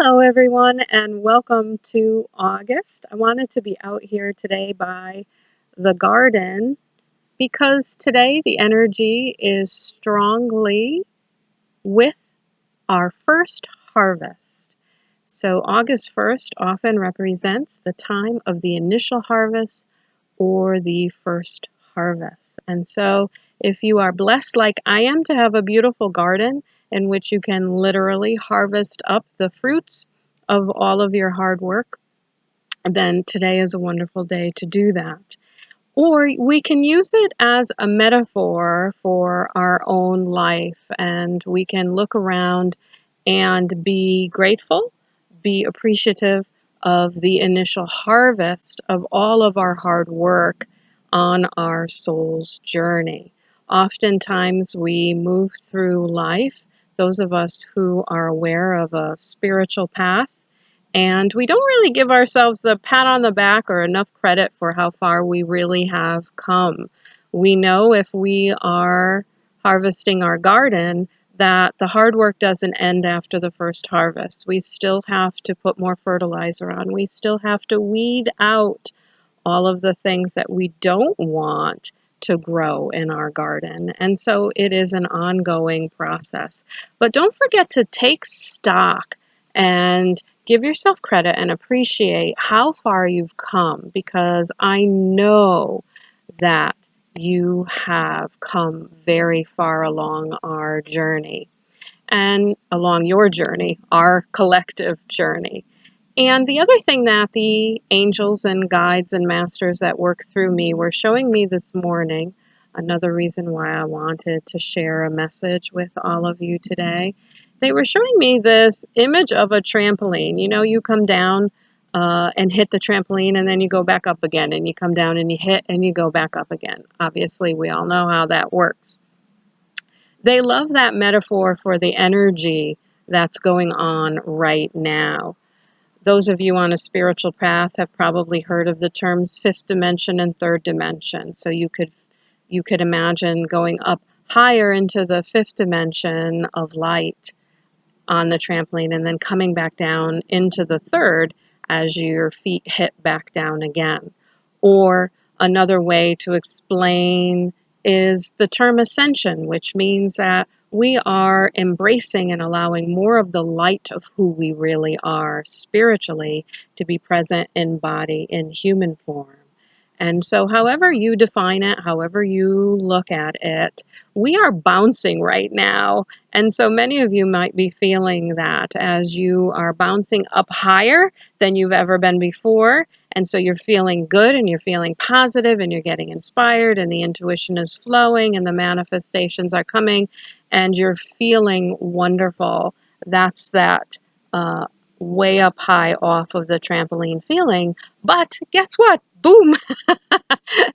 Hello, everyone, and welcome to August. I wanted to be out here today by the garden because today the energy is strongly with our first harvest. So, August 1st often represents the time of the initial harvest or the first harvest. And so, if you are blessed like I am to have a beautiful garden in which you can literally harvest up the fruits of all of your hard work, then today is a wonderful day to do that. Or we can use it as a metaphor for our own life, and we can look around and be grateful, be appreciative of the initial harvest of all of our hard work on our soul's journey. Oftentimes, we move through life, those of us who are aware of a spiritual path, and we don't really give ourselves the pat on the back or enough credit for how far we really have come. We know if we are harvesting our garden that the hard work doesn't end after the first harvest. We still have to put more fertilizer on. We still have to weed out all of the things that we don't want to grow in our garden. And so it is an ongoing process. But don't forget to take stock and give yourself credit and appreciate how far you've come, because I know that you have come very far along our journey and along your journey, our collective journey. And the other thing that the angels and guides and masters that work through me were showing me this morning, another reason why I wanted to share a message with all of you today, they were showing me this image of a trampoline. You know, you come down and hit the trampoline, and then you go back up again, and you come down and you hit and you go back up again. Obviously, we all know how that works. They love that metaphor for the energy that's going on right now. Those of you on a spiritual path have probably heard of the terms fifth dimension and third dimension. So you could imagine going up higher into the fifth dimension of light on the trampoline and then coming back down into the third as your feet hit back down again. Or another way to explain is the term ascension, which means that we are embracing and allowing more of the light of who we really are spiritually to be present in body, in human form. And so, however you define it, however you look at it, we are bouncing right now. And so many of you might be feeling that as you are bouncing up higher than you've ever been before. And so you're feeling good and you're feeling positive and you're getting inspired and the intuition is flowing and the manifestations are coming and you're feeling wonderful. That's that way up high off of the trampoline feeling. But guess what? Boom,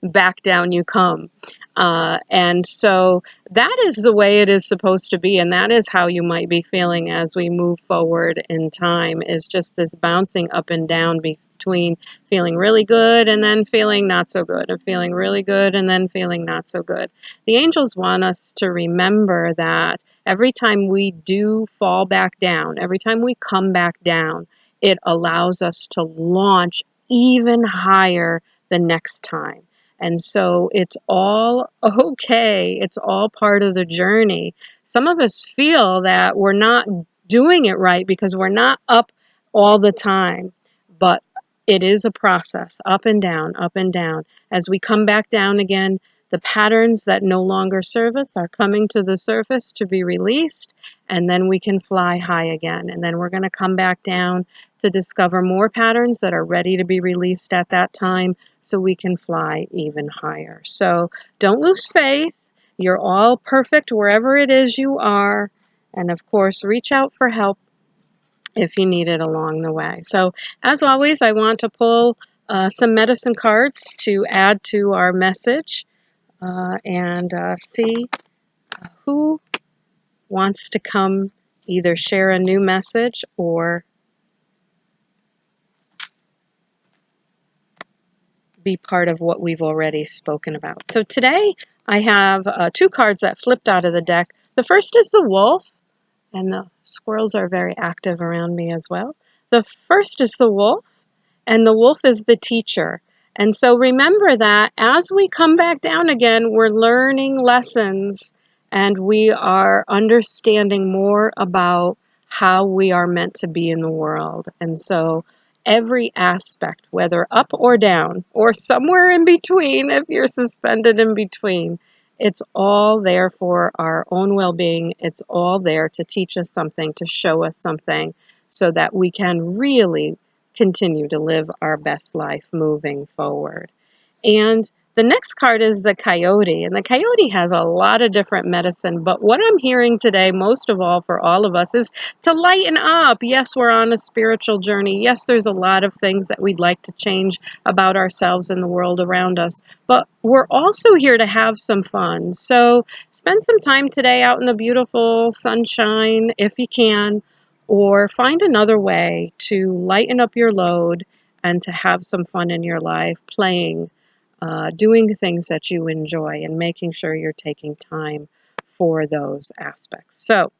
back down you come. And so that is the way it is supposed to be. And that is how you might be feeling as we move forward in time, is just this bouncing up and down between feeling really good and then feeling not so good, and feeling really good and then feeling not so good. The angels want us to remember that every time we do fall back down, every time we come back down, it allows us to launch even higher the next time. And so it's all okay. It's all part of the journey. Some of us feel that we're not doing it right because we're not up all the time, but it is a process, up and down, up and down. As we come back down again, the patterns that no longer serve us are coming to the surface to be released, and then we can fly high again. And then we're going to come back down to discover more patterns that are ready to be released at that time so we can fly even higher. So don't lose faith. You're all perfect wherever it is you are. And of course, reach out for help if you need it along the way. So as always, I want to pull some medicine cards to add to our message and see who wants to come either share a new message or be part of what we've already spoken about. So today I have two cards that flipped out of the deck. The first is the wolf, And the squirrels are very active around me as well. The first is the wolf, and the wolf is the teacher. And so remember that as we come back down again, we're learning lessons and we are understanding more about how we are meant to be in the world. And so every aspect, whether up or down, or somewhere in between, if you're suspended in between, it's all there for our own well-being. It's all there to teach us something, to show us something, so that we can really continue to live our best life moving forward. And the next card is the coyote. And the coyote has a lot of different medicine, but what I'm hearing today, most of all for all of us, is to lighten up. Yes, we're on a spiritual journey. Yes, there's a lot of things that we'd like to change about ourselves and the world around us, but we're also here to have some fun. So spend some time today out in the beautiful sunshine if you can, or find another way to lighten up your load and to have some fun in your life, playing, doing things that you enjoy, and making sure you're taking time for those aspects. So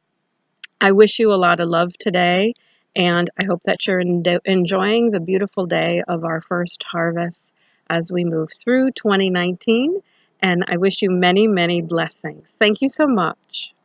I wish you a lot of love today, and I hope that you're enjoying the beautiful day of our first harvest as we move through 2019. And I wish you many, many blessings. Thank you so much.